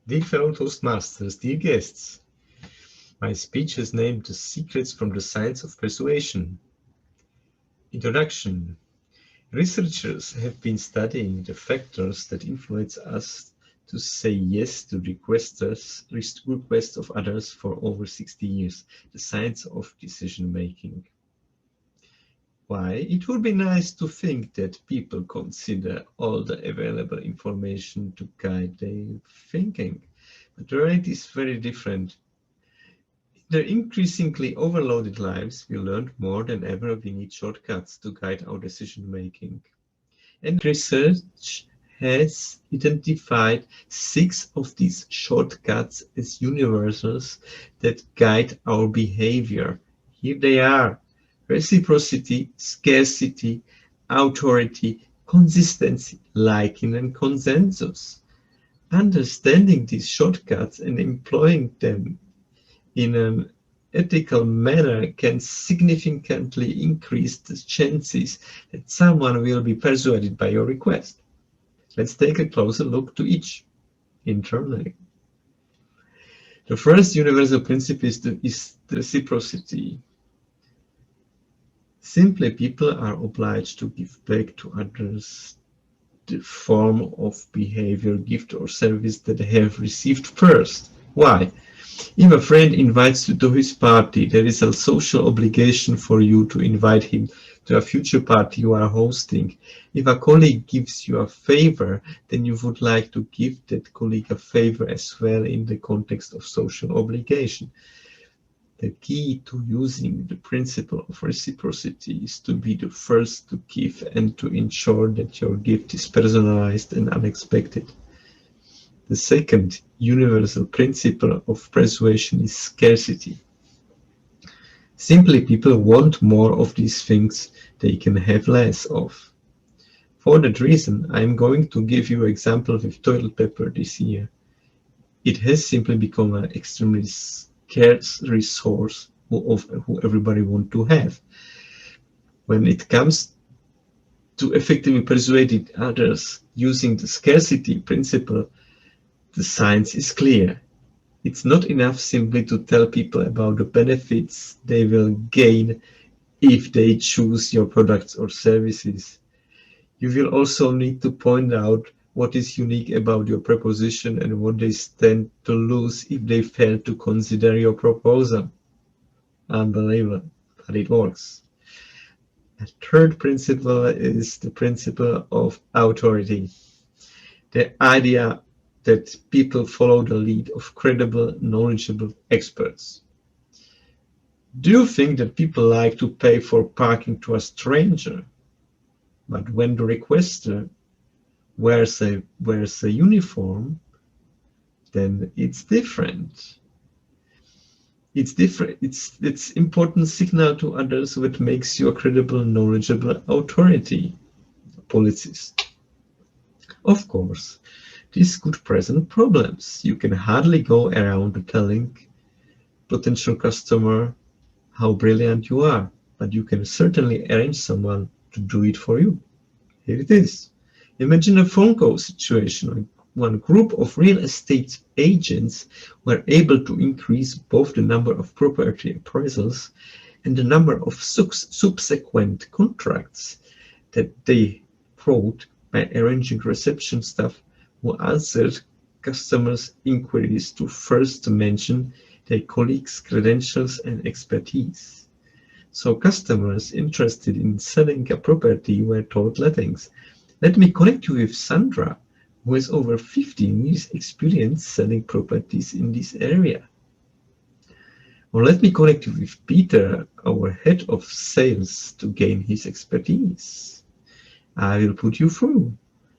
Dear fellow Toastmasters, dear guests, my speech is named The Secrets from the Science of Persuasion. Introduction. Researchers have been studying the factors that influence us to say yes to requests of others for over 60 years, the science of decision-making. Why? It would be nice to think that people consider all the available information to guide their thinking, but the reality is very different. In their increasingly overloaded lives, we learned more than ever we need shortcuts to guide our decision-making. And research has identified 6 of these shortcuts as universals that guide our behavior. Here they are: reciprocity, scarcity, authority, consistency, liking, and consensus. Understanding these shortcuts and employing them in an ethical manner can significantly increase the chances that someone will be persuaded by your request. Let's take a closer look to each internally. The first universal principle is reciprocity. Simply, people are obliged to give back to others the form of behavior, gift, or service that they have received first. Why? If a friend invites you to his party, there is a social obligation for you to invite him to a future party you are hosting. If a colleague gives you a favor, then you would like to give that colleague a favor as well in the context of social obligation. The key to using the principle of reciprocity is to be the first to give and to ensure that your gift is personalized and unexpected. The second universal principle of persuasion is scarcity. Simply, people want more of these things they can have less of. For that reason, I am going to give you an example with toilet paper this year. It has simply become an extremely scarce resource who everybody wants to have. When it comes to effectively persuading others using the scarcity principle, the science is clear. It's not enough simply to tell people about the benefits they will gain if they choose your products or services. You will also need to point out what is unique about your proposition and what they stand to lose if they fail to consider your proposal. Unbelievable, but it works. A third principle is the principle of authority. The idea that people follow the lead of credible, knowledgeable experts. Do you think that people like to pay for parking to a stranger? But when the requester wears a uniform, then it's different. It's important signal to others what makes you a credible, knowledgeable authority. Policist. Of course, this could present problems. You can hardly go around telling potential customer how brilliant you are, but you can certainly arrange someone to do it for you. Here it is. Imagine a phone call situation. One group of real estate agents were able to increase both the number of property appraisals and the number of subsequent contracts that they wrote by arranging reception staff who answered customers' inquiries to first mention their colleagues' credentials and expertise. So customers interested in selling a property were told lettings. Let me connect you with Sandra, who has over 15 years experience selling properties in this area. Or let me connect you with Peter, our head of sales, to gain his expertise. I will put you through.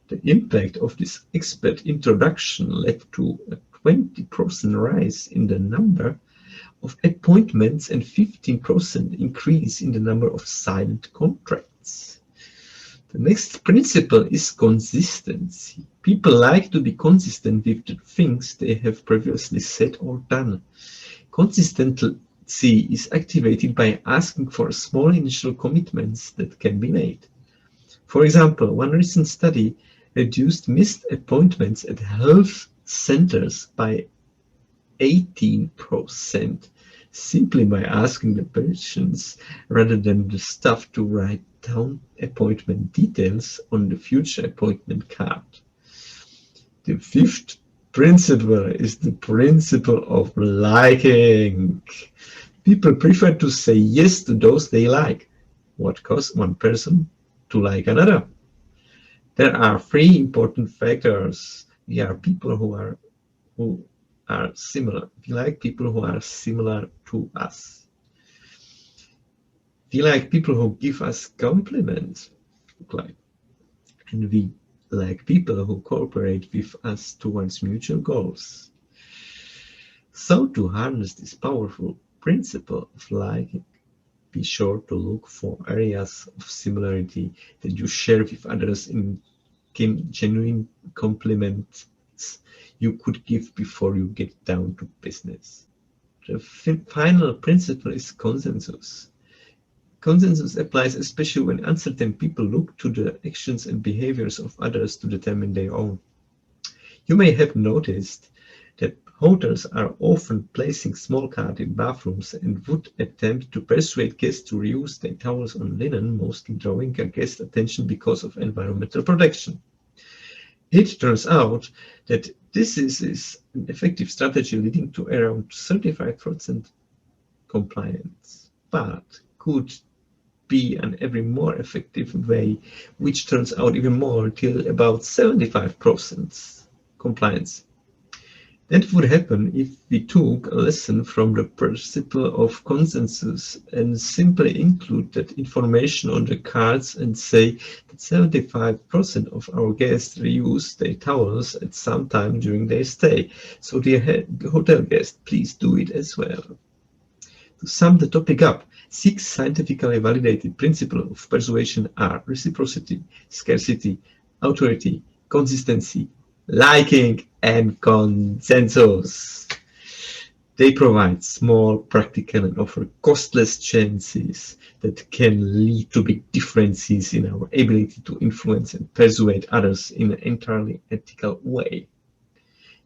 The impact of this expert introduction led to a 20% rise in the number of appointments and 15% increase in the number of signed contracts. The next principle is consistency. People like to be consistent with the things they have previously said or done. Consistency is activated by asking for small initial commitments that can be made. For example, one recent study reduced missed appointments at health centers by 18% simply by asking the patients rather than the staff to write down appointment details on the future appointment card. The fifth principle is the principle of liking. People prefer to say yes to those they like. What causes one person to like another? There are three important factors. We are people who are similar. We like people who are similar to us. We like people who give us compliments. And we like people who cooperate with us towards mutual goals. So to harness this powerful principle of liking, be sure to look for areas of similarity that you share with others in genuine compliments you could give before you get down to business. The final principle is consensus. Consensus applies especially when uncertain people look to the actions and behaviors of others to determine their own. You may have noticed that hotels are often placing small cards in bathrooms and would attempt to persuade guests to reuse their towels on linen, mostly drawing a guest attention because of environmental protection. It turns out that this is an effective strategy leading to around 35% compliance, but could be an even more effective way, which turns out even more till about 75% compliance. That would happen if we took a lesson from the principle of consensus and simply include that information on the cards and say that 75% of our guests reuse their towels at some time during their stay. So dear hotel guests, please do it as well. To sum the topic up, 6 scientifically validated principles of persuasion are reciprocity, scarcity, authority, consistency, liking, and consensus. They provide small, practical, and offer costless chances that can lead to big differences in our ability to influence and persuade others in an entirely ethical way.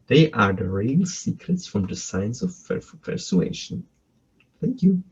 They are the real secrets from the science of persuasion. Thank you.